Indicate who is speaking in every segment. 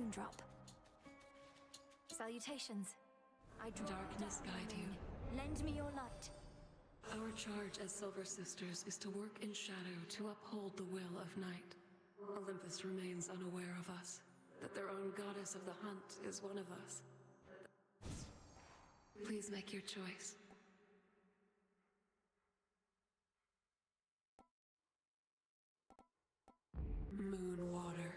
Speaker 1: raindrop. Salutations. I draw
Speaker 2: Darkness guide you.
Speaker 1: Lend me your light.
Speaker 2: Our charge as Silver Sisters is to work in shadow to uphold the will of night. Olympus remains unaware of us, that their own goddess of the hunt is one of us. Please make your choice. Moon water.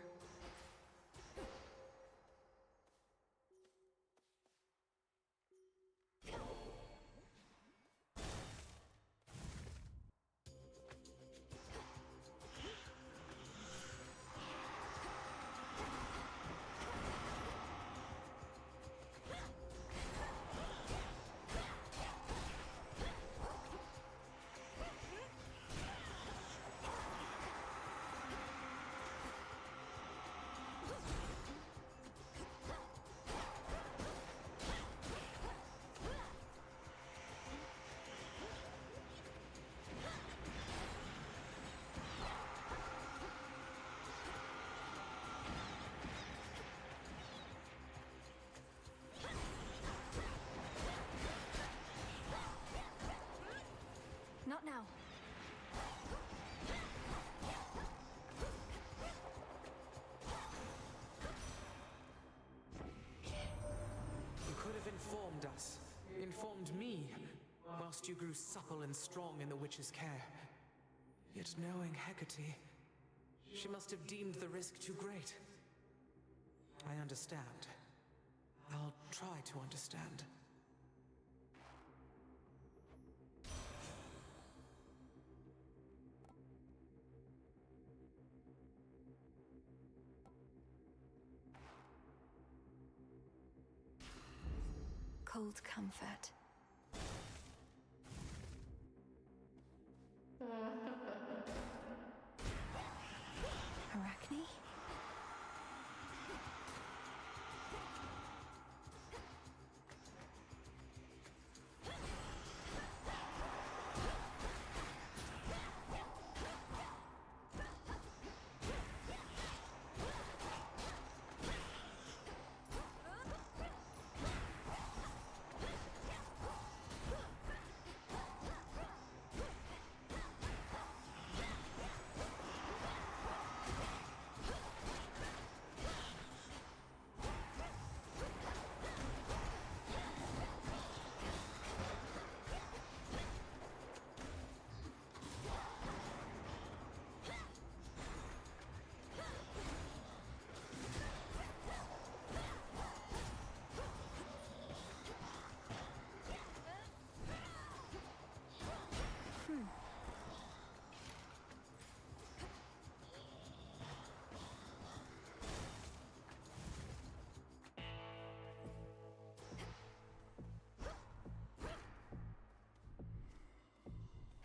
Speaker 1: Not now.
Speaker 3: You could have informed us. Informed me, whilst you grew supple and strong in the witch's care. Yet knowing Hecate, she must have deemed the risk too great. I understand. I'll try to understand.
Speaker 1: Cold comfort. Arachne?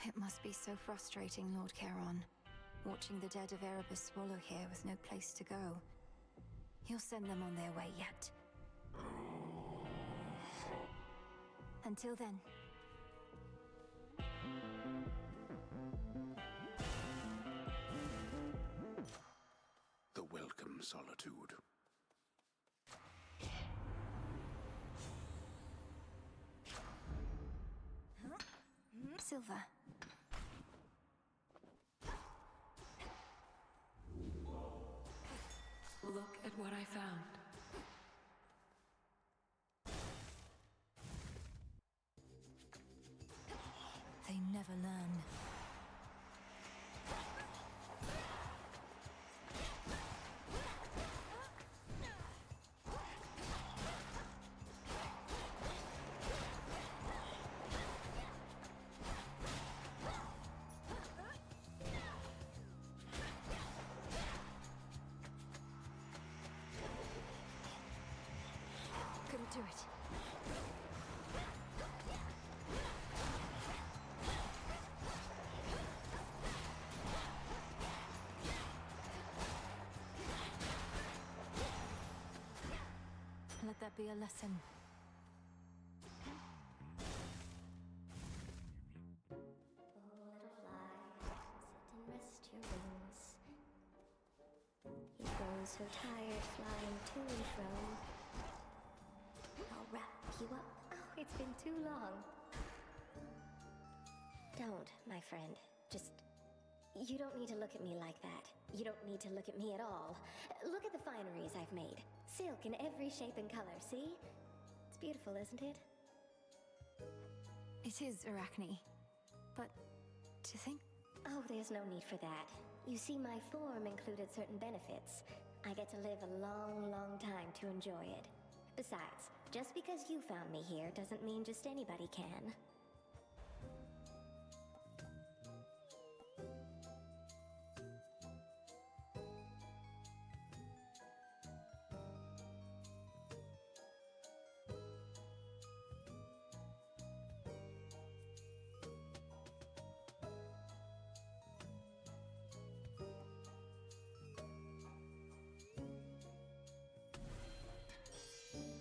Speaker 1: It must be so frustrating, Lord Charon, watching the dead of Erebus swallow here with no place to go. You'll send them on their way yet. Until then.
Speaker 4: The welcome solitude.
Speaker 1: Silver.
Speaker 2: Look at what I found.
Speaker 1: They never learn. Couldn't do it. Let that be a lesson.
Speaker 5: Oh, little fly, sit and rest your wings. He grows so tired flying to and fro. I'll wrap you up. Oh, it's been too long. Don't, my friend. Just... You don't need to look at me like that. You don't need to look at me at all. Look at the fineries I've made. Silk in every shape and color, see? It's beautiful, isn't it?
Speaker 1: It is, Arachne. But to think...
Speaker 5: Oh, there's no need for that. You see, my form included certain benefits. I get to live a long, long time to enjoy it. Besides, just because you found me here doesn't mean just anybody can.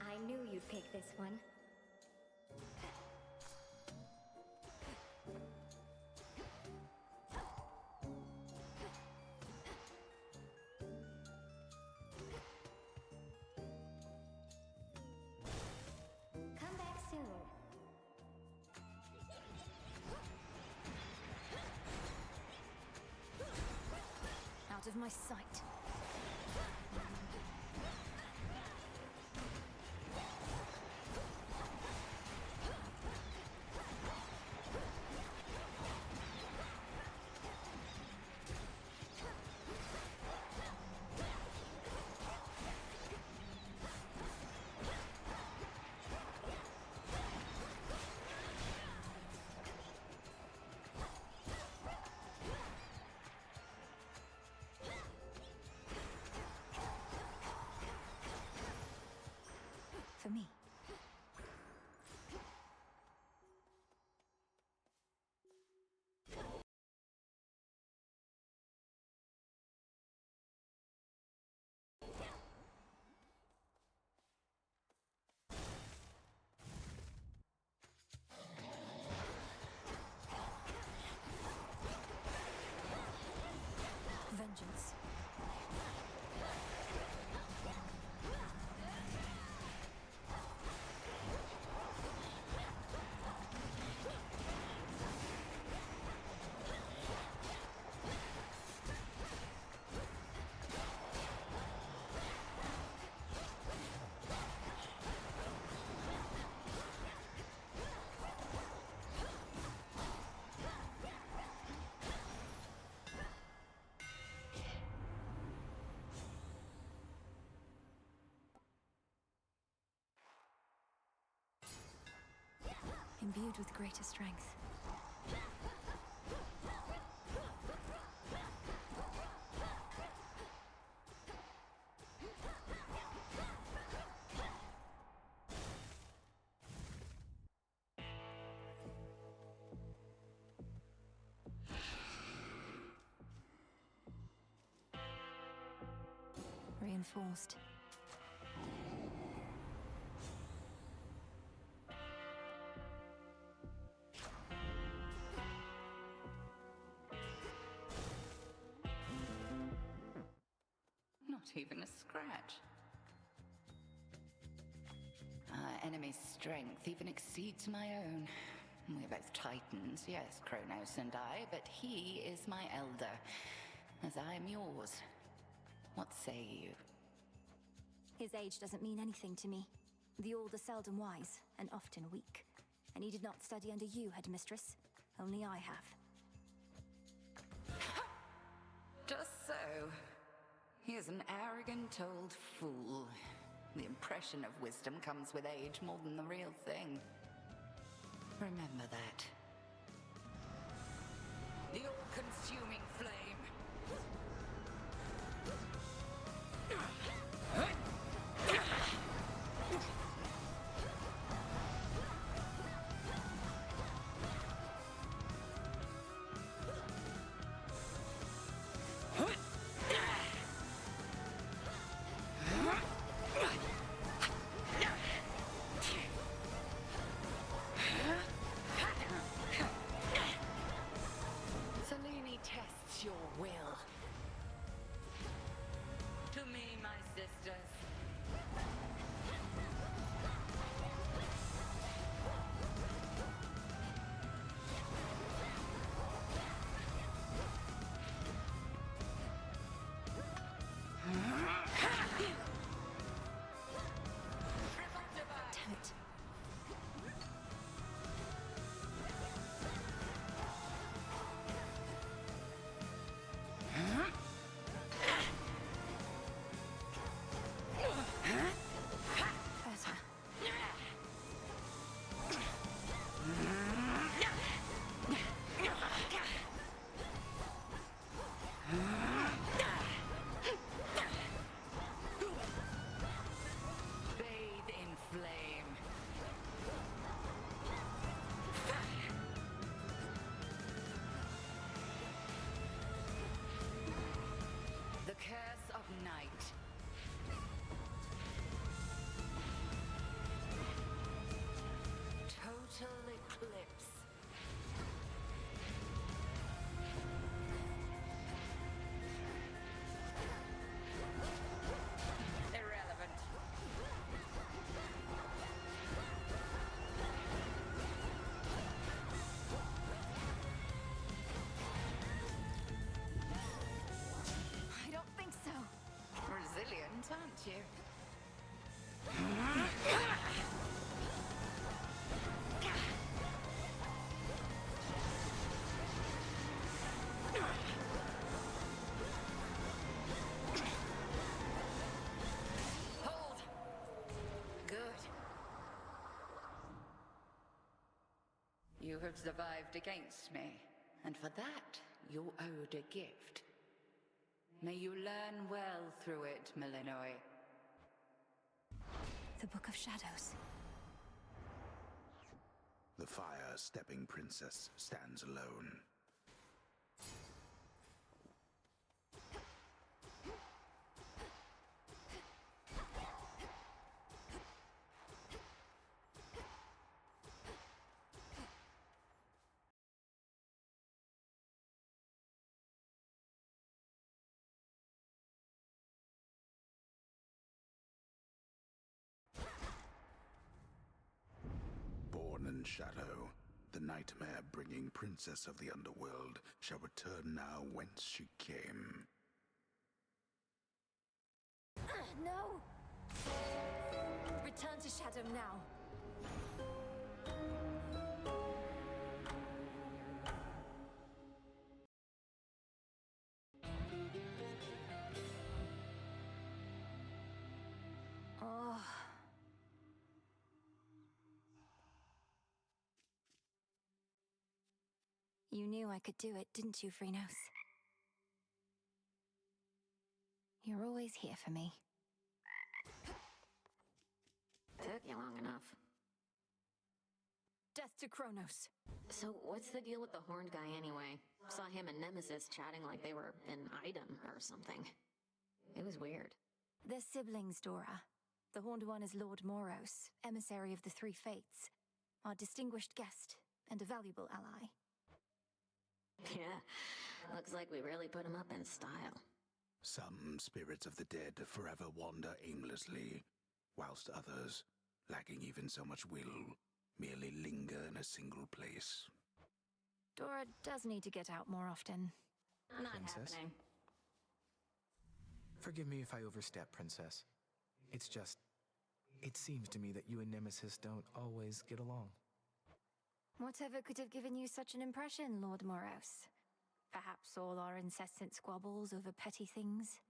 Speaker 5: I knew you'd pick this one. Come back soon.
Speaker 1: Out of my sight. For me. Vengeance. Imbued with greater strength. Reinforced.
Speaker 6: Not even a scratch. Our enemy's strength even exceeds my own. We're both titans, yes, Kronos and I, but he is my elder, as I am yours. What say you?
Speaker 1: His age doesn't mean anything to me. The old are seldom wise, and often weak. And he did not study under you, headmistress. Only I have.
Speaker 6: Just so. He is an arrogant old fool. The impression of wisdom comes with age more than the real thing. Remember that. The all-consuming flame. Selene tests your will. To me, my sisters.
Speaker 1: Damn it. Better.
Speaker 6: Bathe in flame. The curse of night. Total eclipse. Irrelevant.
Speaker 1: I don't think so.
Speaker 6: Resilient, aren't you? Hold! Good. You have survived against me, and for that, you're owed a gift. May you learn well through it, Malinois.
Speaker 1: The Book of Shadows.
Speaker 4: The fire-stepping princess stands alone. Born in shadow, the nightmare-bringing princess of the underworld shall return now whence she came.
Speaker 1: No! Return to Shadow now. Oh. You knew I could do it, didn't you, Phrynos? You're always here for me.
Speaker 7: Took you long enough.
Speaker 1: Death to Kronos.
Speaker 7: So what's the deal with the horned guy anyway? Saw him and Nemesis chatting like they were an item or something. It was weird.
Speaker 1: They're siblings, Dora. The Horned One is Lord Moros, emissary of the Three Fates, our distinguished guest and a valuable ally.
Speaker 7: Yeah, looks like we really put him up in style.
Speaker 4: Some spirits of the dead forever wander aimlessly, whilst others, lacking even so much will, merely linger in a single place.
Speaker 1: Dora does need to get out more often.
Speaker 7: Not
Speaker 3: Princess?
Speaker 7: happening.
Speaker 3: Forgive me if I overstep, Princess. It's just... it seems to me that you and Nemesis don't always get along.
Speaker 1: Whatever could have given you such an impression, Lord Moros? Perhaps all our incessant squabbles over petty things?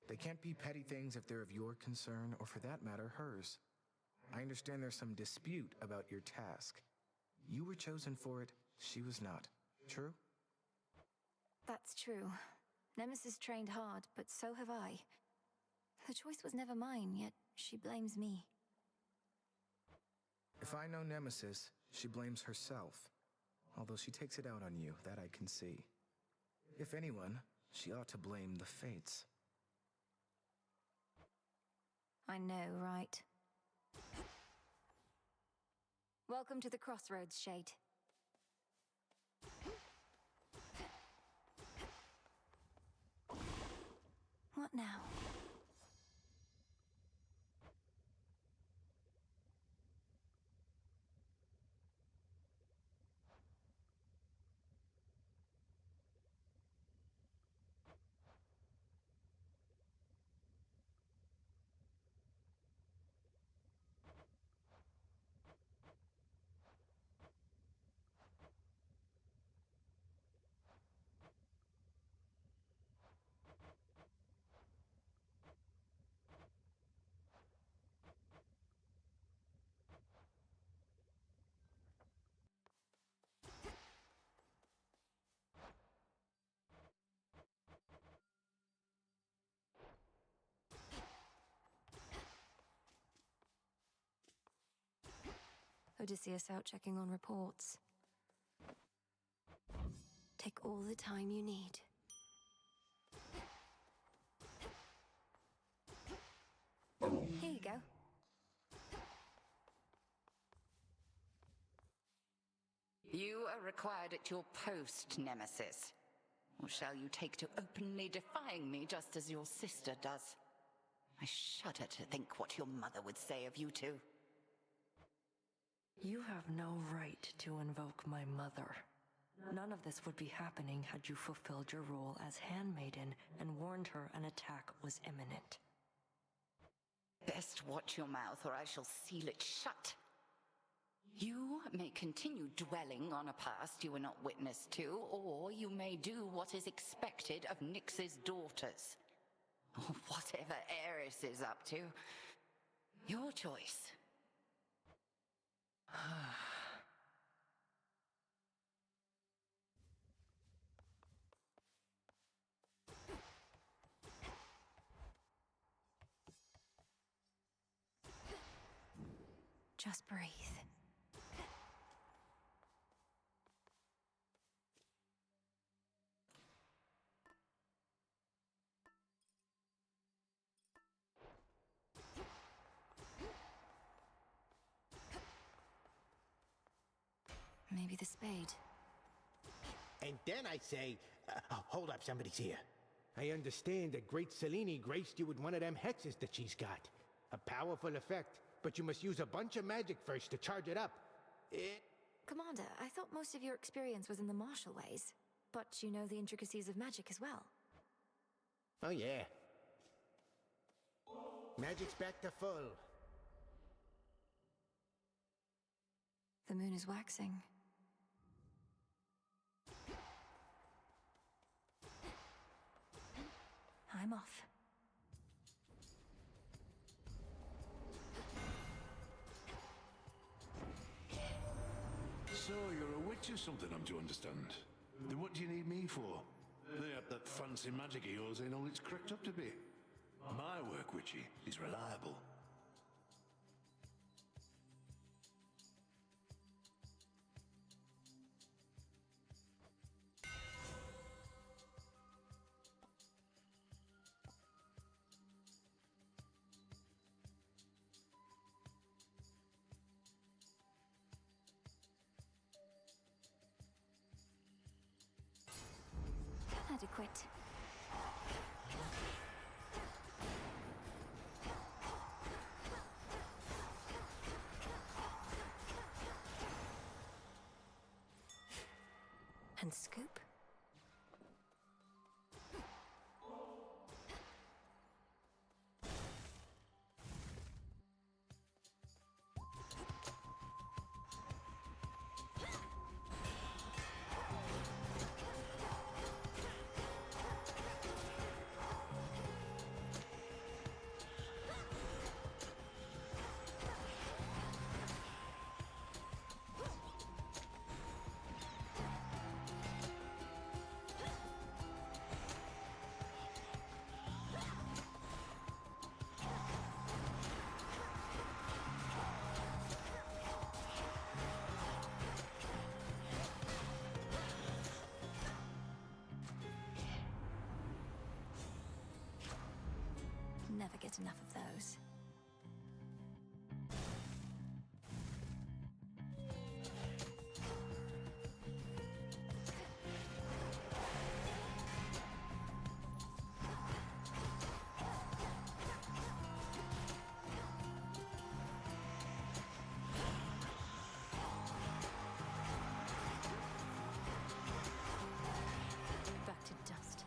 Speaker 3: They can't be petty things if they're of your concern, or for that matter, hers. I understand there's some dispute about your task. You were chosen for it, she was not. True?
Speaker 1: That's true. Nemesis trained hard, but so have I. The choice was never mine, yet she blames me.
Speaker 3: If I know Nemesis, she blames herself. Although she takes it out on you, that I can see. If anyone, she ought to blame the fates.
Speaker 1: I know, right? Welcome to the Crossroads, Shade. What now? Odysseus out checking on reports. Take all the time you need. Here you go.
Speaker 6: You are required at your post, Nemesis. Or shall you take to openly defying me just as your sister does? I shudder to think what your mother would say of you two.
Speaker 8: You have no right to invoke my mother. None of this would be happening had you fulfilled your role as handmaiden and warned her an attack was imminent.
Speaker 6: Best watch your mouth or I shall seal it shut. You may continue dwelling on a past you were not witness to, or you may do what is expected of Nyx's daughters. Or whatever Eris is up to. Your choice.
Speaker 1: Just breathe. Maybe the spade.
Speaker 9: And then I say, hold up, somebody's here. I understand that Great Selene graced you with one of them hexes that she's got. A powerful effect, but you must use a bunch of magic first to charge it up.
Speaker 1: Commander, I thought most of your experience was in the martial ways. But you know the intricacies of magic as well.
Speaker 9: Oh yeah. Magic's back to full.
Speaker 1: The moon is waxing. I'm off.
Speaker 10: So, you're a witch or something, I'm to understand. Then what do you need me for? That fancy magic of yours ain't all it's cracked up to be. My work, witchy, is reliable.
Speaker 1: Adequate. And scoop. Never get enough of those. Back to dust.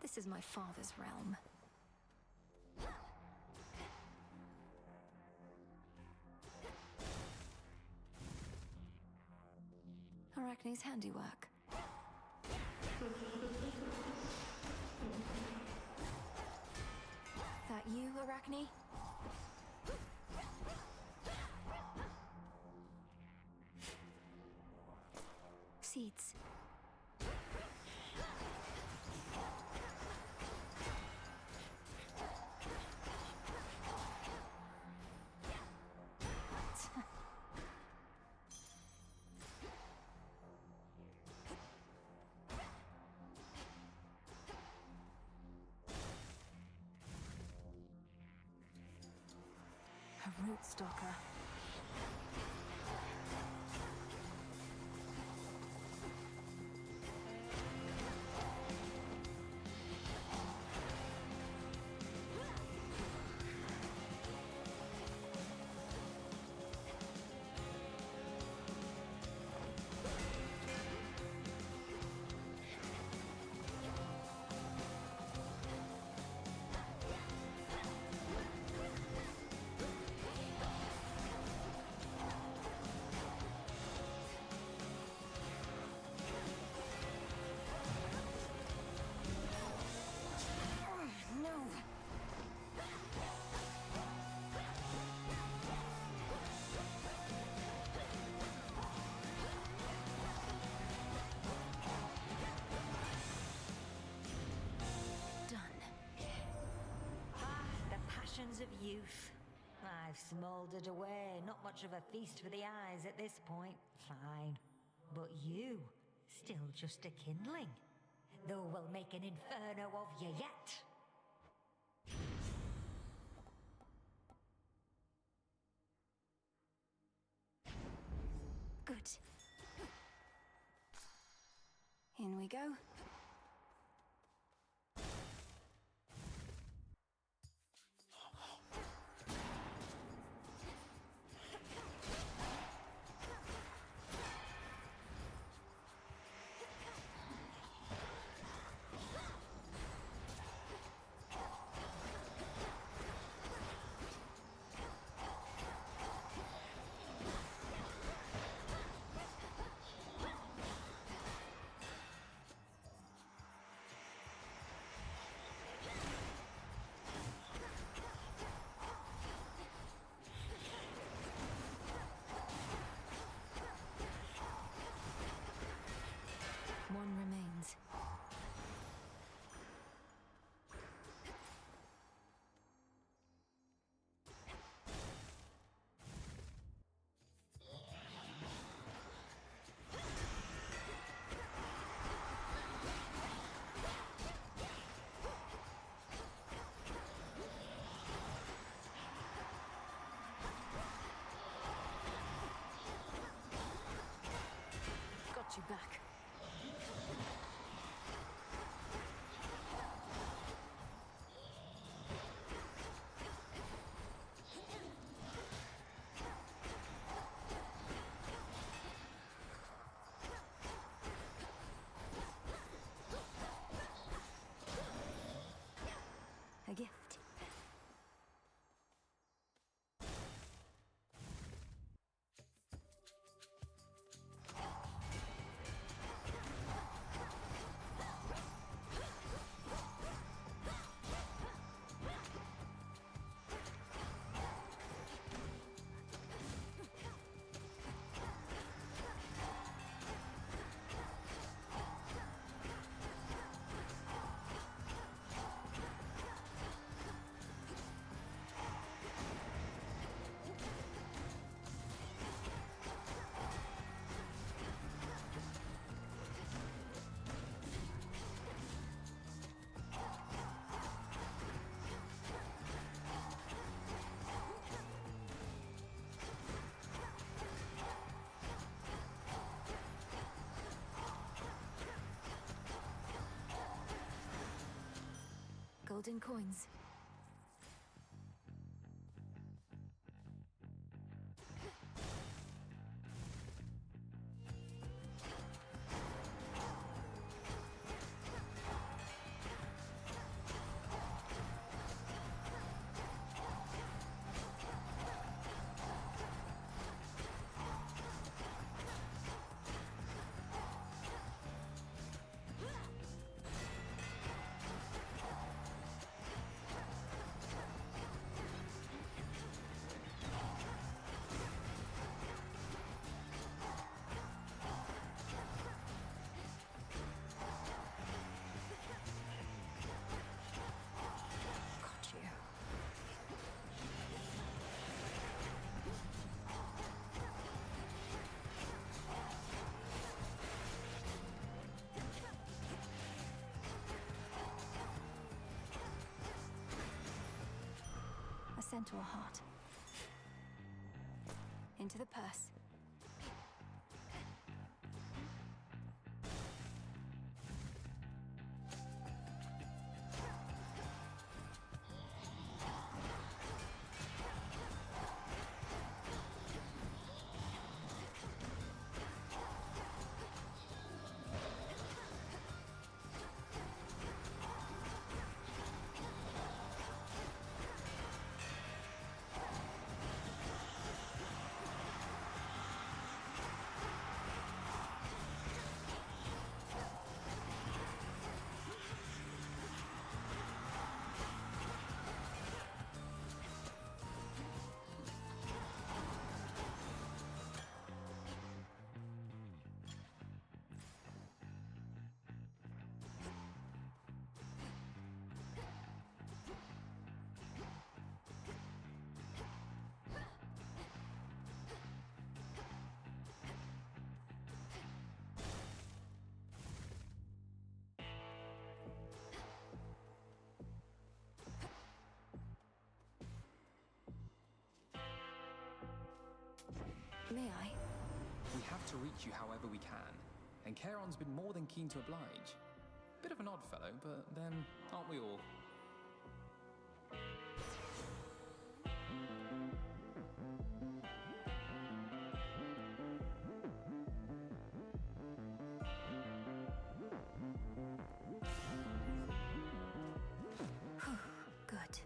Speaker 1: This is my father's realm. Arachne's handiwork. That you, Arachne? Seeds. A root stalker.
Speaker 11: Of youth. I've smouldered away, not much of a feast for the eyes at this point. Fine. But you, still just a kindling. Though we'll make an inferno of you yet.
Speaker 1: Good. In we go. One remains. Got you back. A gift. Golden coins. centaur heart. Into the purse. May I?
Speaker 12: We have to reach you however we can, and Charon's been more than keen to oblige. Bit of an odd fellow, but then, aren't we all?
Speaker 1: Good.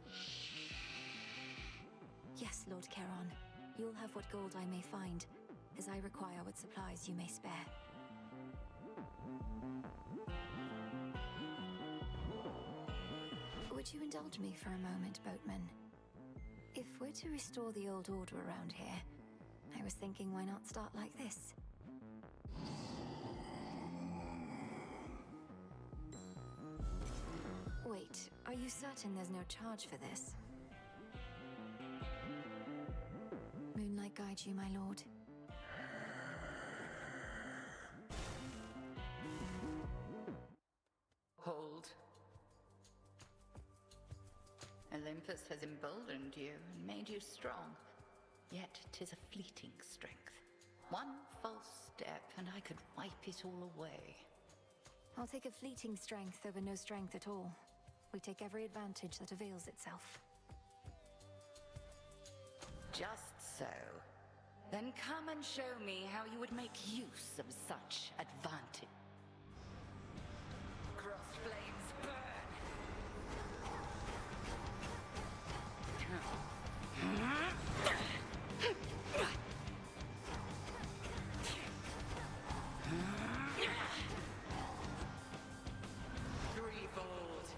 Speaker 1: Yes, Lord Charon. You'll have what gold I may find, as I require what supplies you may spare. Would you indulge me for a moment, boatman? If we're to restore the old order around here, I was thinking why not start like this? Wait, are you certain there's no charge for this? Moonlight guide you, my lord.
Speaker 6: Hold. Olympus has emboldened you and made you strong. Yet 'tis a fleeting strength. One false step and I could wipe it all away.
Speaker 1: I'll take a fleeting strength over no strength at all. We take every advantage that avails itself.
Speaker 6: Just so. Then come and show me how you would make use of such advantage. Cross flames burn! Threefold!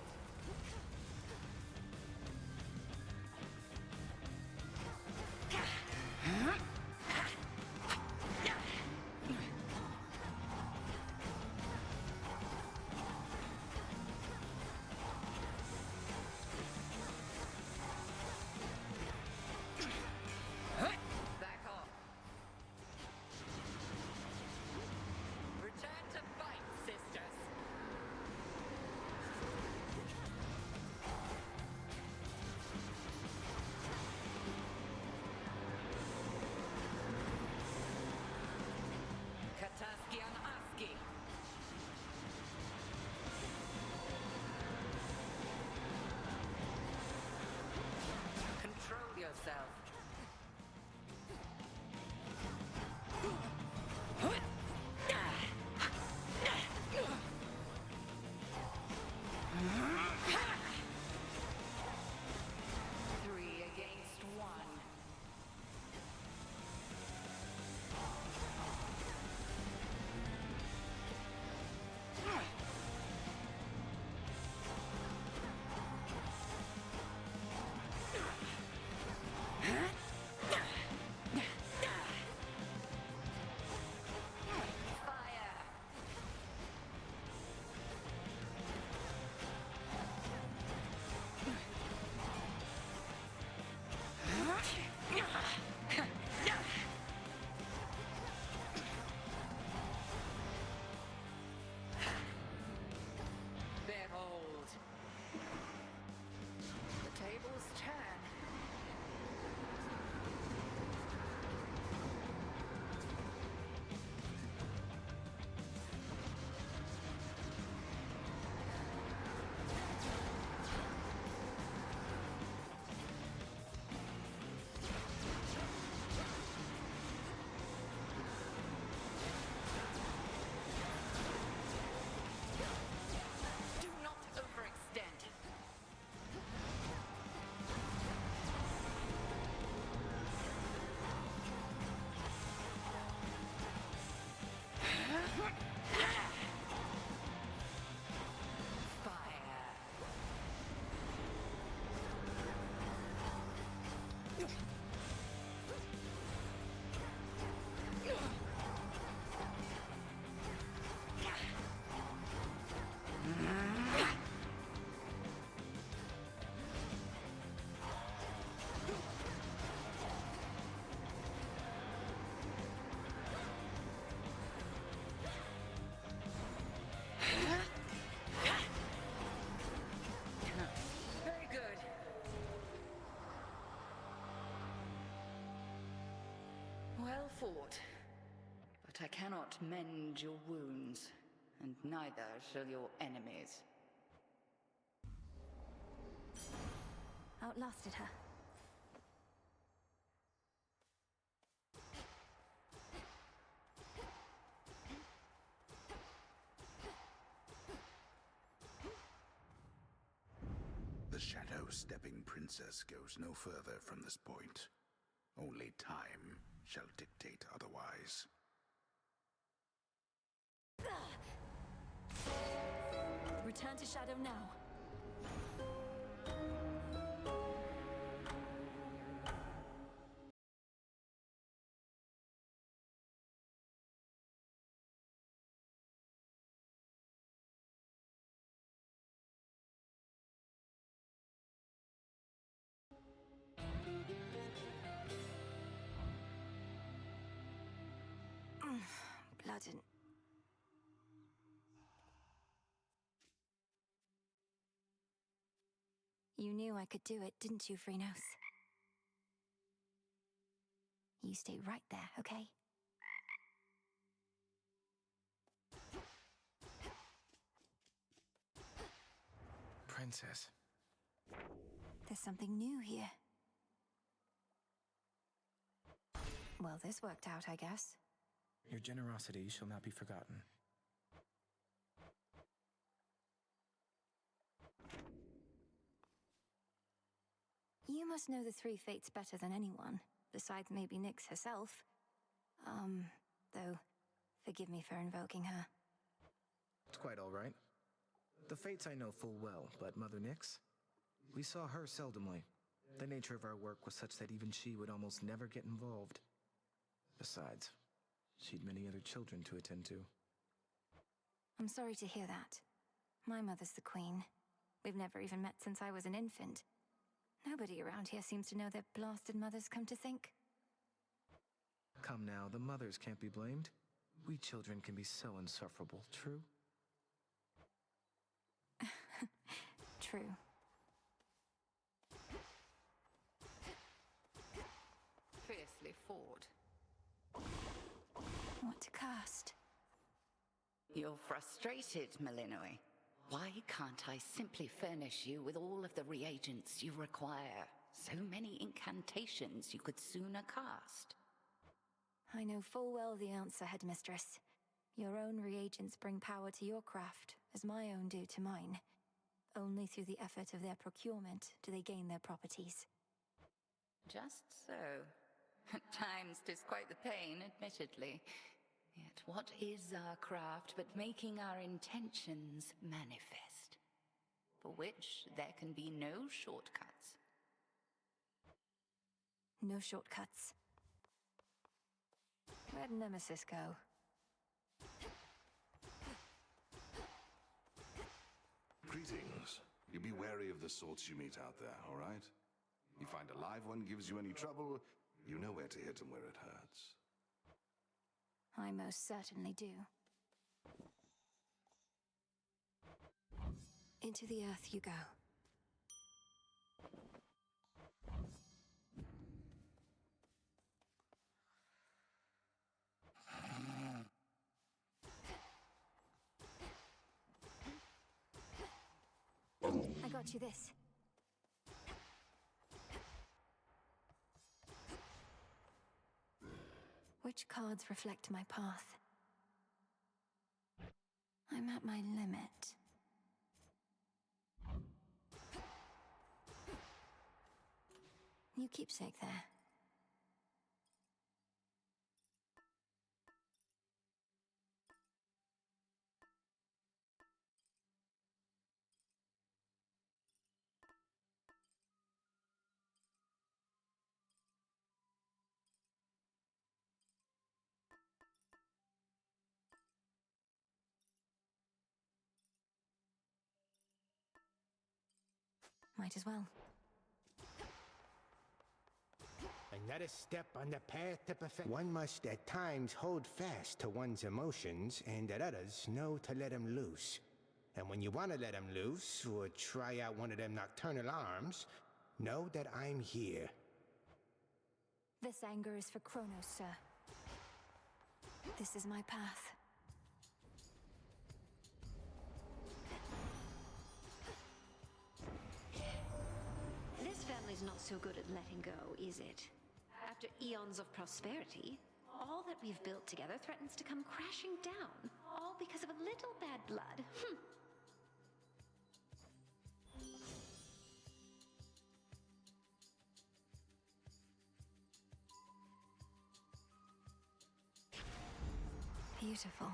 Speaker 6: fought. But I cannot mend your wounds, and neither shall your enemies.
Speaker 1: Outlasted her.
Speaker 4: The shadow-stepping princess goes no further from this point. Only time shall dictate otherwise.
Speaker 1: Return to Shadow now. Blood and... You knew I could do it, didn't you, Phrynos? You stay right there, okay?
Speaker 3: Princess.
Speaker 1: There's something new here. Well, this worked out, I guess.
Speaker 3: Your generosity shall not be forgotten.
Speaker 1: You must know the three fates better than anyone, besides maybe Nyx herself. Though, forgive me for invoking her.
Speaker 13: It's quite all right. The fates I know full well, but Mother Nyx? We saw her seldomly. The nature of our work was such that even she would almost never get involved. Besides, she'd many other children to attend to.
Speaker 1: I'm sorry to hear that. My mother's the queen. We've never even met since I was an infant. Nobody around here seems to know their blasted mothers, come to think.
Speaker 13: Come now, the mothers can't be blamed. We children can be so insufferable, true?
Speaker 1: True.
Speaker 6: Fiercely fought.
Speaker 1: What to cast?
Speaker 6: You're frustrated, Malinoi. Why can't I simply furnish you with all of the reagents you require? So many incantations you could sooner cast.
Speaker 1: I know full well the answer, Headmistress. Your own reagents bring power to your craft, as my own do to mine. Only through the effort of their procurement do they gain their properties.
Speaker 6: Just so. At times 'tis quite the pain, admittedly. Yet what is our craft but making our intentions manifest? For which there can be no shortcuts.
Speaker 1: No shortcuts. Where'd Nemesis go?
Speaker 10: Greetings. You be wary of the sorts you meet out there, all right? You find a live one gives you any trouble, you know where to hit them where it hurts.
Speaker 1: I most certainly do. Into the earth you go. I got you this. Which cards reflect my path? I'm at my limit. New keepsake there. Might as well.
Speaker 9: Another step on the path to perfection. One must at times hold fast to one's emotions, and at others know to let them loose. And when you want to let them loose, or try out one of them nocturnal arms, know that I'm here.
Speaker 1: This anger is for Kronos, sir. This is my path.
Speaker 14: This family's not so good at letting go, is it? After eons of prosperity, all that we've built together threatens to come crashing down, all because of a little bad blood.
Speaker 1: Beautiful.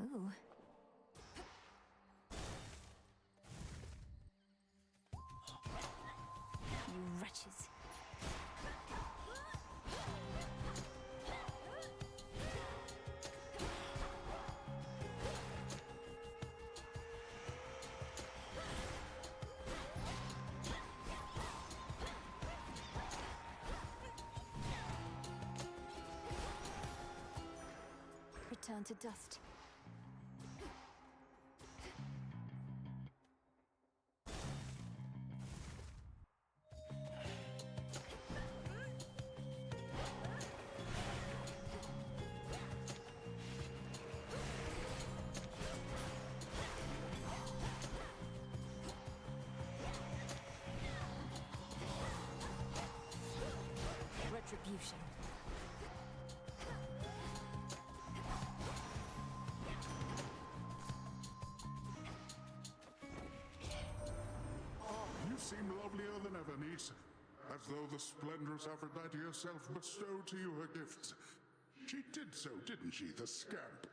Speaker 1: Ooh. You wretches. Return to dust. Retribution.
Speaker 10: You seem lovelier than ever, niece. As though the splendorous Aphrodite herself bestowed to you her gifts. She did so, didn't she, the scamp?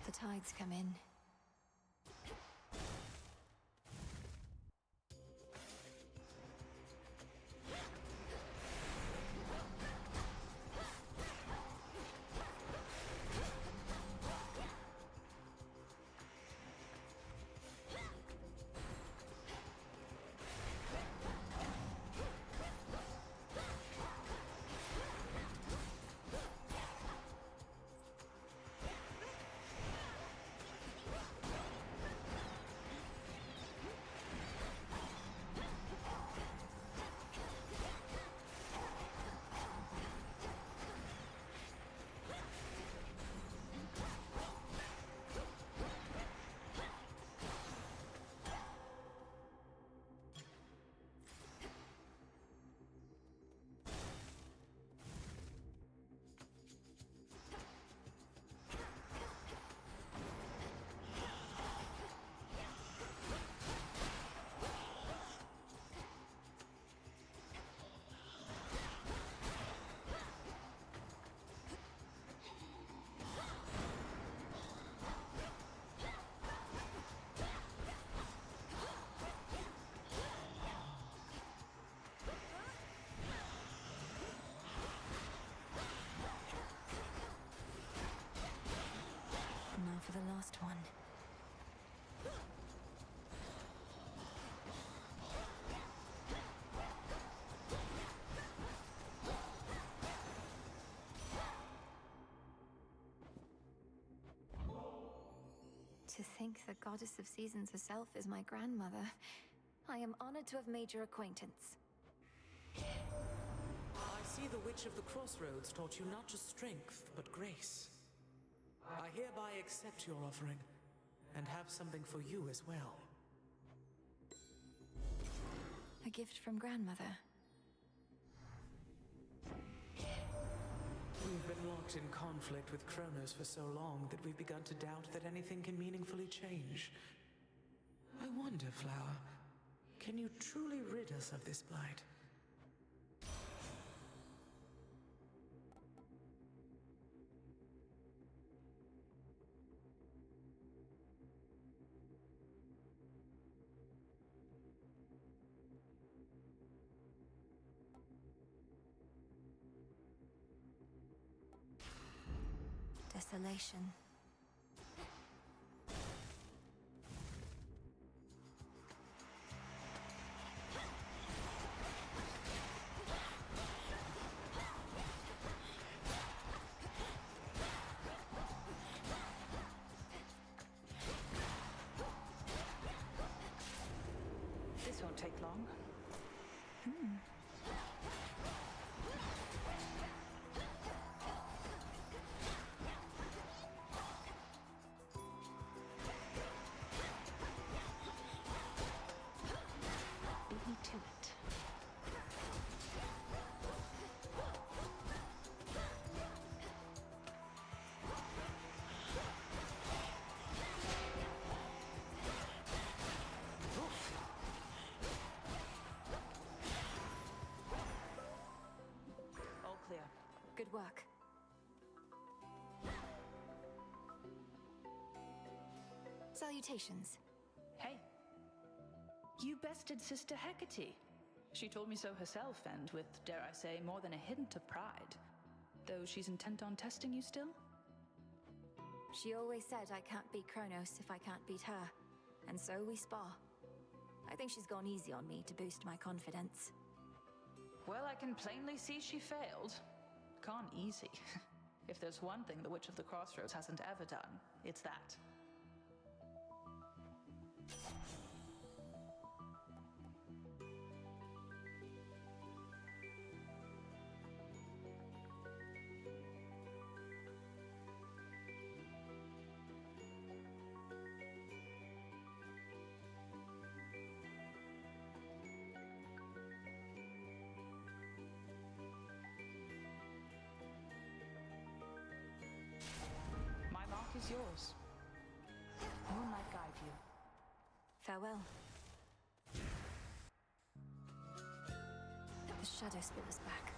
Speaker 1: The tides come in. Now for the last one. To think the goddess of seasons herself is my grandmother. I am honored to have made your acquaintance.
Speaker 3: I see the Witch of the Crossroads taught you not just strength, but grace. I hereby accept your offering, and have something for you as well.
Speaker 1: A gift from grandmother.
Speaker 3: We've been locked in conflict with Kronos for so long that we've begun to doubt that anything can meaningfully change. I wonder, Flower, can you truly rid us of this blight?
Speaker 1: Desolation.
Speaker 15: take long.
Speaker 14: Beat me to it.
Speaker 15: All clear.
Speaker 1: Good work. Salutations.
Speaker 15: Hey. You bested Sister Hecate. She told me so herself, and with, dare I say, more than a hint of pride. Though she's intent on testing you still?
Speaker 1: She always said I can't beat Kronos if I can't beat her. And so we spar. I think she's gone easy on me to boost my confidence.
Speaker 15: Well, I can plainly see she failed. Gone easy. If there's one thing the Witch of the Crossroads hasn't ever done, it's that. My mark is yours. Moonlight guide you.
Speaker 1: Farewell. The shadow split us back.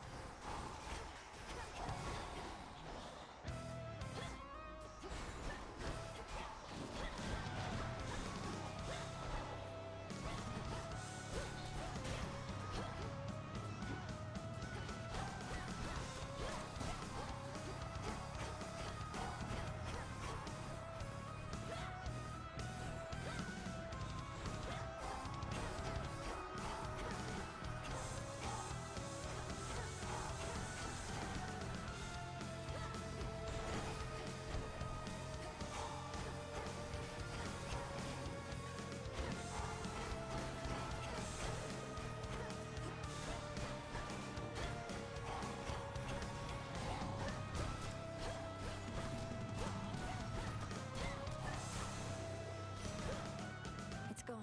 Speaker 1: It's gone.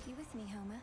Speaker 1: You with me, Homer?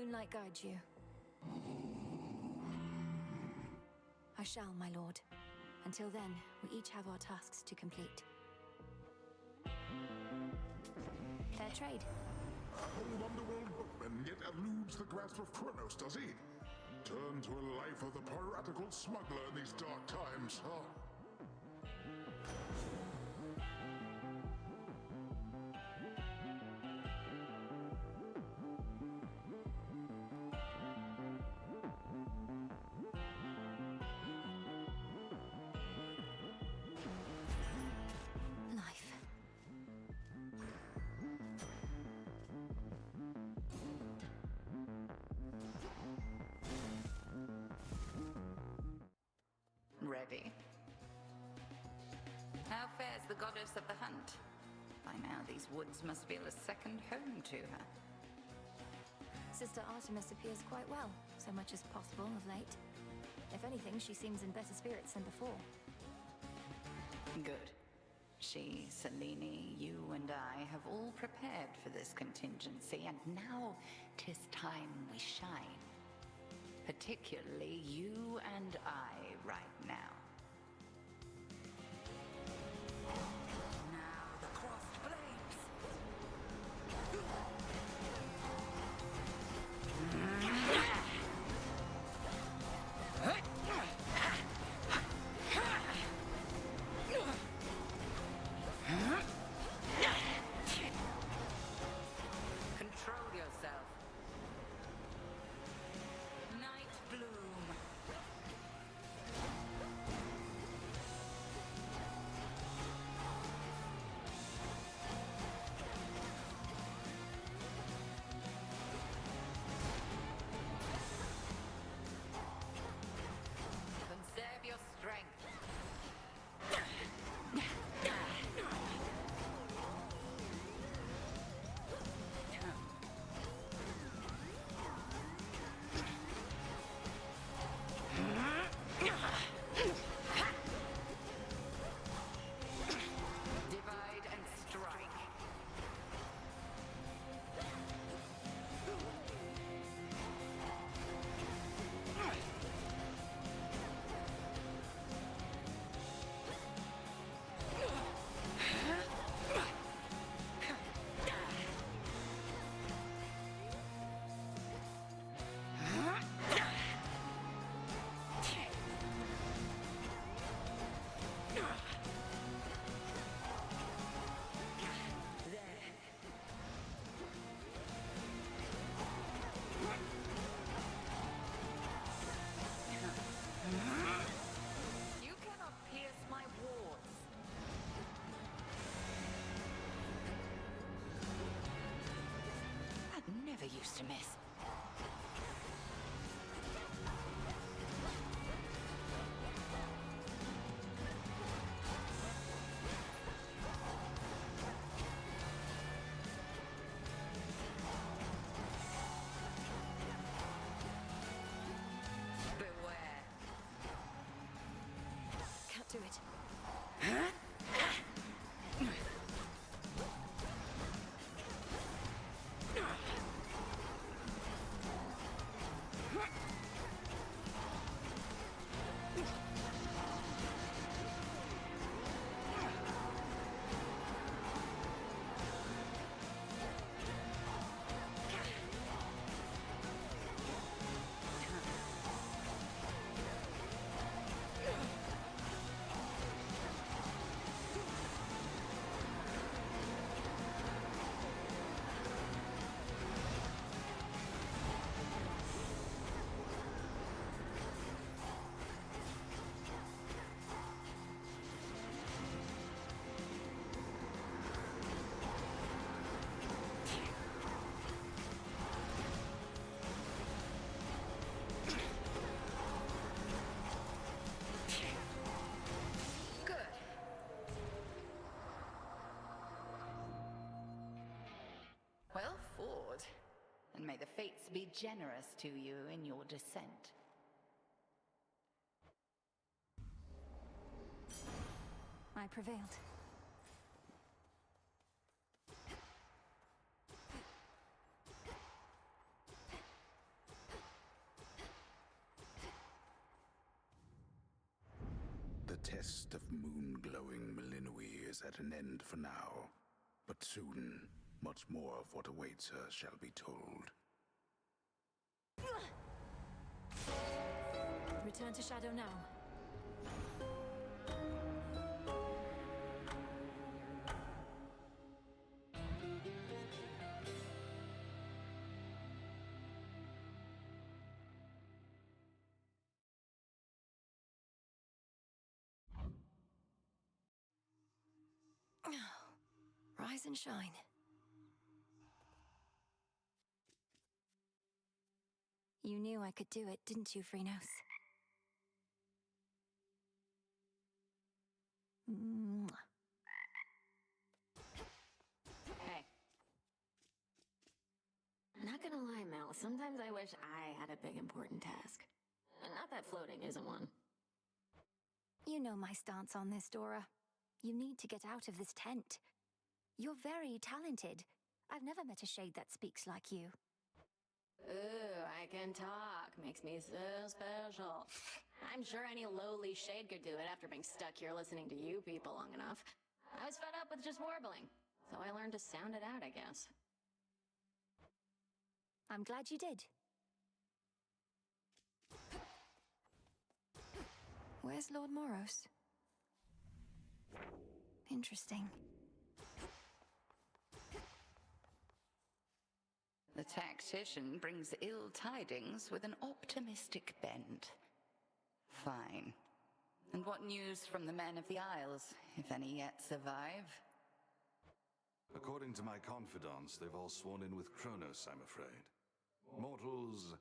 Speaker 1: moonlight guide you. I shall, my lord. Until then, we each have our tasks to complete. Fair trade.
Speaker 16: A whole underworld bookman yet eludes the grasp of Kronos, does he? Turn to a life of the piratical smuggler in these dark times, huh?
Speaker 1: Life.
Speaker 6: Ready. How fares the goddess of the hunt? By now, these woods must feel a second home to her.
Speaker 1: Sister Artemis appears quite well, so much as possible of late. If anything, she seems in better spirits than before.
Speaker 6: Good. She, Selene, you and I have all prepared for this contingency, and now 'tis time we shine. Particularly you and I right now. Now the crossed blades! Control yourself. Night bloom. Conserve your strength. Divide and strike. You cannot pierce my wards. That never used to miss. Beware.
Speaker 1: Can't do it.
Speaker 6: Good. Well fought. And may the fates be generous to you in your descent.
Speaker 1: I prevailed.
Speaker 4: test of moon-glowing Malinui is at an end for now, but soon, much more of what awaits her shall be told.
Speaker 1: Return to Shadow now. Rise and shine. You knew I could do it, didn't you, Phrenos? Mwah.
Speaker 7: Hey. Not gonna lie, Mel, sometimes I wish I had a big important task. Not that floating isn't one.
Speaker 1: You know my stance on this, Dora. You need to get out of this tent. You're very talented. I've never met a shade that speaks like you.
Speaker 7: Ooh, I can talk. Makes me so special. I'm sure any lowly shade could do it after being stuck here listening to you people long enough. I was fed up with just warbling, so I learned to sound it out, I guess.
Speaker 1: I'm glad you did. Where's Lord Moros? Interesting.
Speaker 6: The tactician brings ill tidings with an optimistic bent. Fine. And what news from the men of the Isles, if any yet survive?
Speaker 10: According to my confidants, they've all sworn in with Kronos, I'm afraid. Mortals,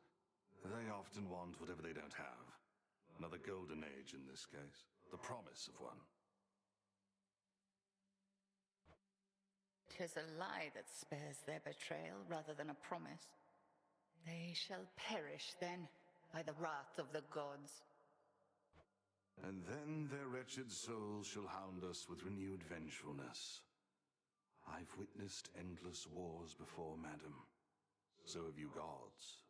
Speaker 10: they often want whatever they don't have. Another golden age in this case. The promise of one.
Speaker 6: 'Tis a lie that spares their betrayal rather than a promise. They shall perish then by the wrath of the gods.
Speaker 10: And then their wretched souls shall hound us with renewed vengefulness. I've witnessed endless wars before, madam. So have you gods.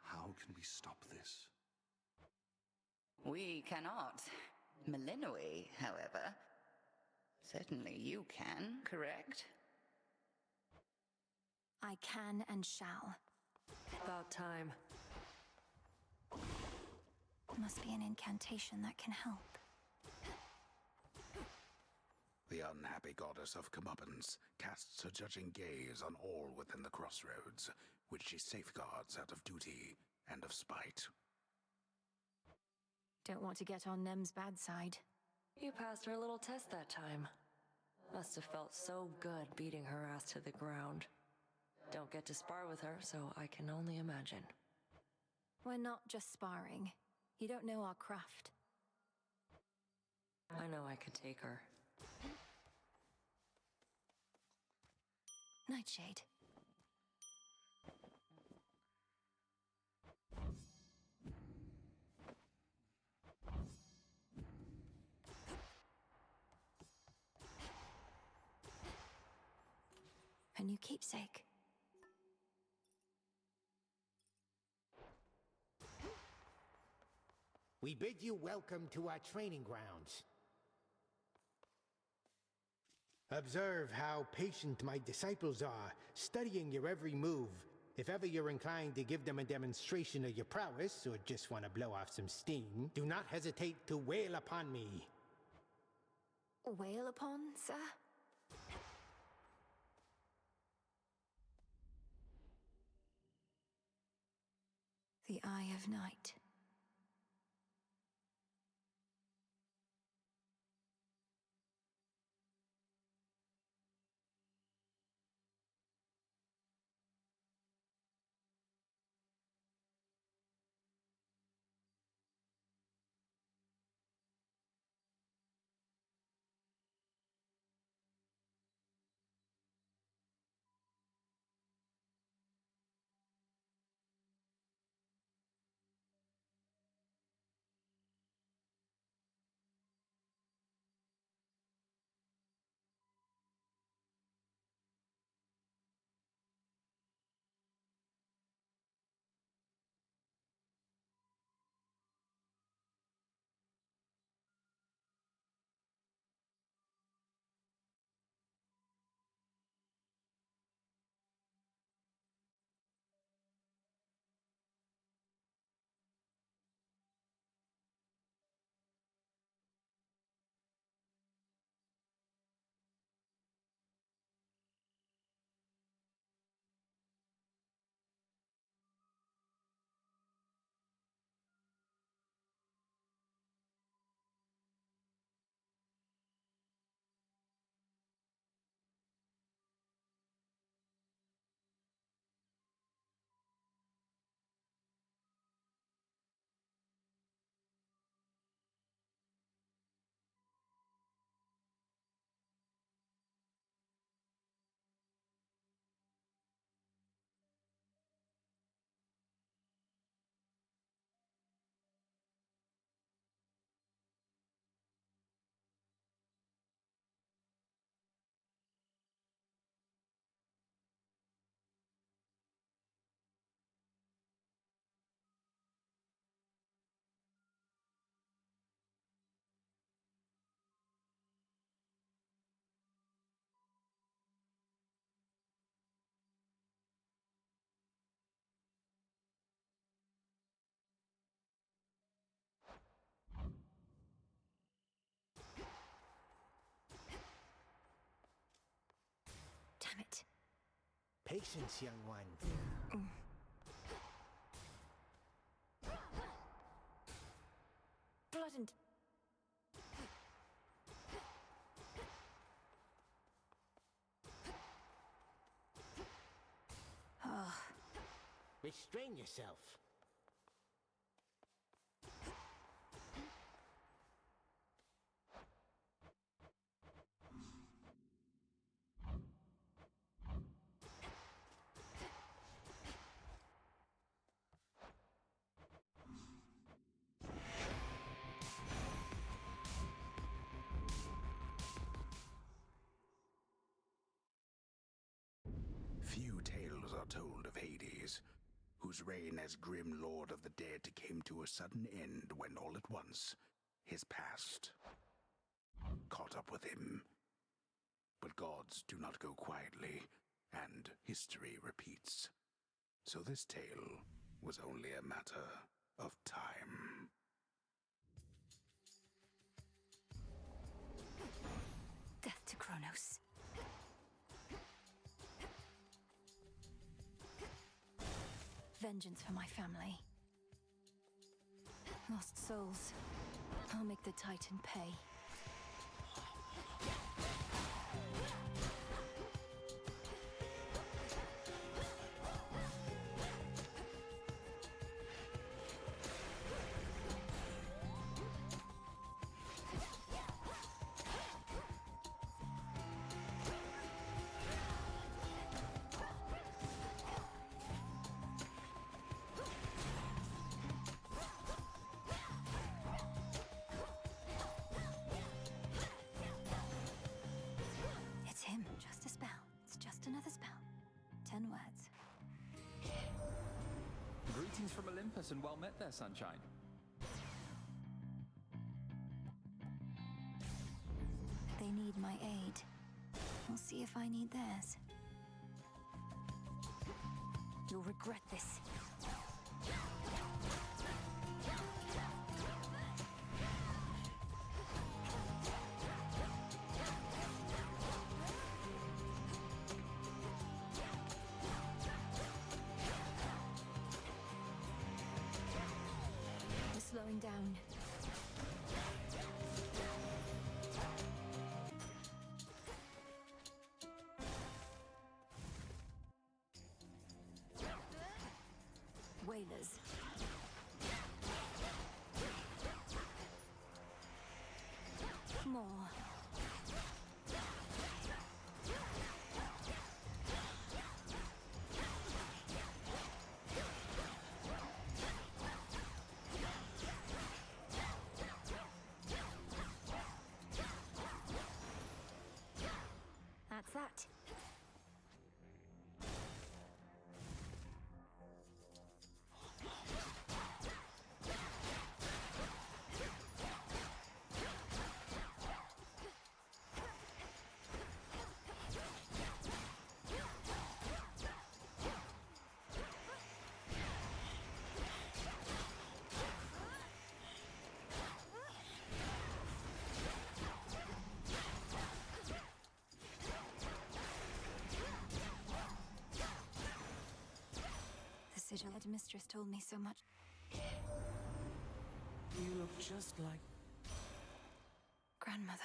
Speaker 10: How can we stop this?
Speaker 6: We cannot. Malinui, however. Certainly you can, correct?
Speaker 1: I can and shall.
Speaker 8: About time.
Speaker 1: Must be an incantation that can help.
Speaker 4: The unhappy goddess of comeuppance casts her judging gaze on all within the crossroads, which she safeguards out of duty and of spite.
Speaker 1: Don't want to get on Nem's bad side.
Speaker 8: You passed her little test that time. Must have felt so good beating her ass to the ground. Don't get to spar with her, so I can only imagine.
Speaker 1: We're not just sparring. You don't know our craft.
Speaker 8: I know I could take her.
Speaker 1: Nightshade. A new keepsake.
Speaker 9: We bid you welcome to our training grounds. Observe how patient my disciples are, studying your every move. If ever you're inclined to give them a demonstration of your prowess, or just want to blow off some steam, do not hesitate to wail upon me.
Speaker 1: Wail upon, sir? The Eye of Night.
Speaker 9: Patience, young one.
Speaker 1: Blood and... Oh.
Speaker 9: Restrain yourself.
Speaker 4: Few tales are told of Hades, whose reign as grim lord of the dead came to a sudden end when all at once his past caught up with him. But gods do not go quietly, and history repeats. So this tale was only a matter of time.
Speaker 1: Death to Kronos. Vengeance for my family. Lost souls. I'll make the Titan pay.
Speaker 12: Greetings from Olympus and well met there, sunshine.
Speaker 1: They need my aid. We'll see if I need theirs. You'll regret this. Slowing down. Whalers. More. That's that. The sigil mistress told me so much.
Speaker 3: You look just like...
Speaker 1: Grandmother.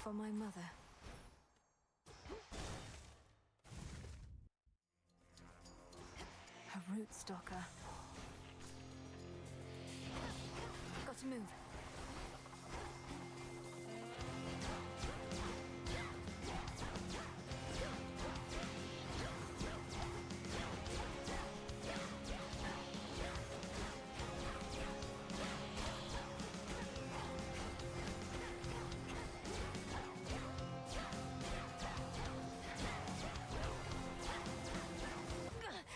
Speaker 1: For my mother. A root stalker. Got to move.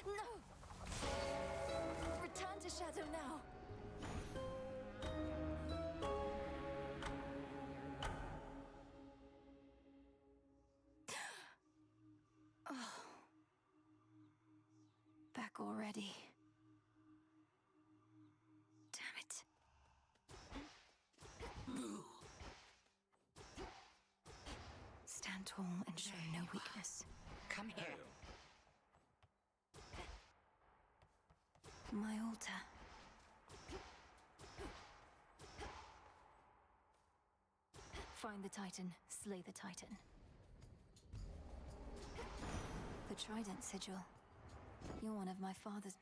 Speaker 1: No! Return to Shadow now! mistress.
Speaker 6: Come here.
Speaker 1: My altar. Find the Titan, slay the Titan. The Trident Sigil. You're one of my father's...